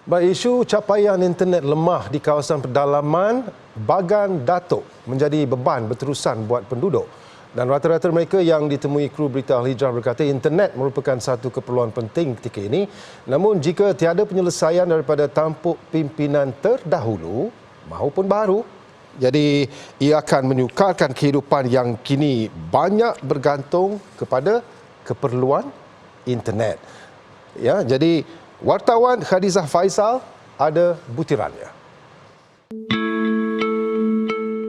Baik, isu capaian internet lemah di kawasan pedalaman Bagan Datuk menjadi beban berterusan buat penduduk. Dan rata-rata mereka yang ditemui kru berita Al-Hijrah berkata internet merupakan satu keperluan penting ketika ini. Namun jika tiada penyelesaian daripada tampuk pimpinan terdahulu maupun baru, jadi ia akan menyukarkan kehidupan yang kini banyak bergantung kepada keperluan internet. Ya, jadi wartawan Khadizah Faisal ada butirannya.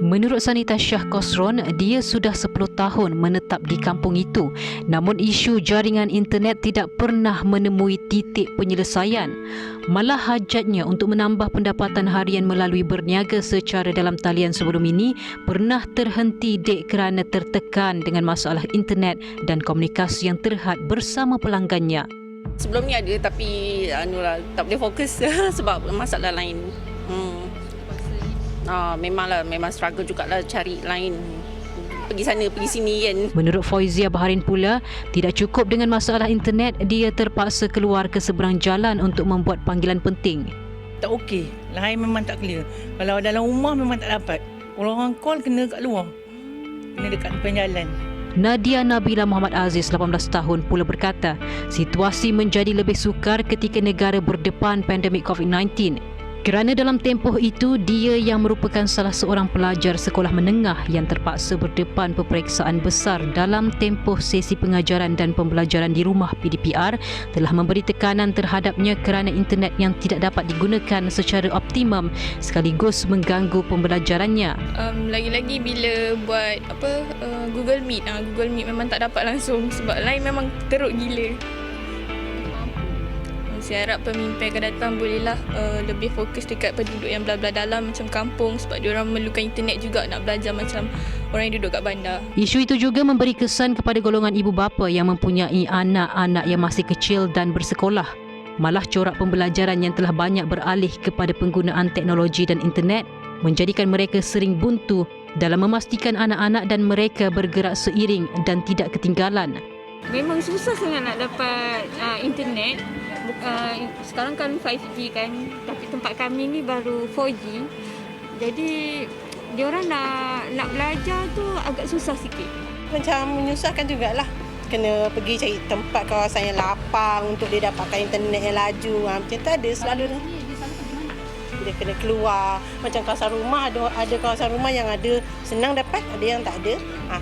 Menurut Sanita Shah Khosron, dia sudah 10 tahun menetap di kampung itu. Namun isu jaringan internet tidak pernah menemui titik penyelesaian. Malah hajatnya untuk menambah pendapatan harian melalui berniaga secara dalam talian sebelum ini pernah terhenti dek kerana tertekan dengan masalah internet dan komunikasi yang terhad bersama pelanggannya. Sebelum ni ada tapi tak boleh fokus sebab masalah lain. Memang struggle jugalah cari lain. Pergi sana, pergi sini kan. Menurut Foizia Baharin pula, tidak cukup dengan masalah internet, dia terpaksa keluar ke seberang jalan untuk membuat panggilan penting. Tak okey, line memang tak clear. Kalau dalam rumah memang tak dapat. Kalau orang call kena kat luar. Kena dekat depan jalan. Nadia Nabila Muhammad Aziz, 18 tahun pula berkata, situasi menjadi lebih sukar ketika negara berdepan pandemik COVID-19. Kerana dalam tempoh itu, dia yang merupakan salah seorang pelajar sekolah menengah yang terpaksa berdepan peperiksaan besar dalam tempoh sesi pengajaran dan pembelajaran di rumah PDPR telah memberi tekanan terhadapnya kerana internet yang tidak dapat digunakan secara optimum sekaligus mengganggu pembelajarannya. Lagi-lagi bila buat Google Meet, Google Meet memang tak dapat langsung sebab line memang teruk gila. Saya harap pemimpin akan datang bolehlah lebih fokus dekat penduduk yang belah-belah dalam macam kampung sebab diorang memerlukan internet juga nak belajar macam orang yang duduk kat bandar. Isu itu juga memberi kesan kepada golongan ibu bapa yang mempunyai anak-anak yang masih kecil dan bersekolah. Malah corak pembelajaran yang telah banyak beralih kepada penggunaan teknologi dan internet menjadikan mereka sering buntu dalam memastikan anak-anak dan mereka bergerak seiring dan tidak ketinggalan. Memang susah sangat nak dapat internet. Sekarang kan 5G kan, tapi tempat kami ni baru 4G. Jadi diorang nak belajar tu agak susah sikit. Macam menyusahkan jugalah. Kena pergi cari tempat kawasan yang lapang untuk dia dapatkan internet yang laju. Macam tu ada selalu. Dia kena keluar. Macam kawasan rumah, ada kawasan rumah yang ada senang dapat, ada yang tak ada.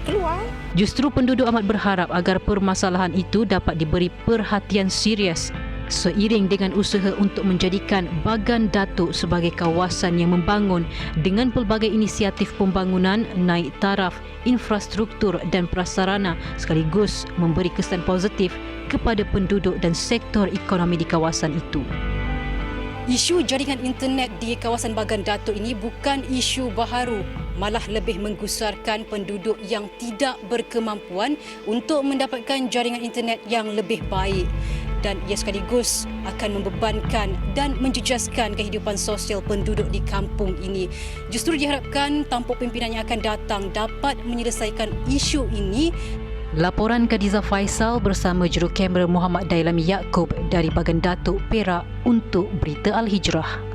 Keluar. Justru penduduk amat berharap agar permasalahan itu dapat diberi perhatian serius seiring dengan usaha untuk menjadikan Bagan Datuk sebagai kawasan yang membangun dengan pelbagai inisiatif pembangunan naik taraf, infrastruktur dan prasarana sekaligus memberi kesan positif kepada penduduk dan sektor ekonomi di kawasan itu. Isu jaringan internet di kawasan Bagan Datuk ini bukan isu baharu, malah lebih menggusarkan penduduk yang tidak berkemampuan untuk mendapatkan jaringan internet yang lebih baik. Dan ia sekaligus akan membebankan dan menjejaskan kehidupan sosial penduduk di kampung ini. Justru diharapkan tampuk pimpinan yang akan datang dapat menyelesaikan isu ini. Laporan Khadizah Faisal bersama jurukamera Muhammad Dailami Yaakob dari Bagan Datuk, Perak untuk Berita Al-Hijrah.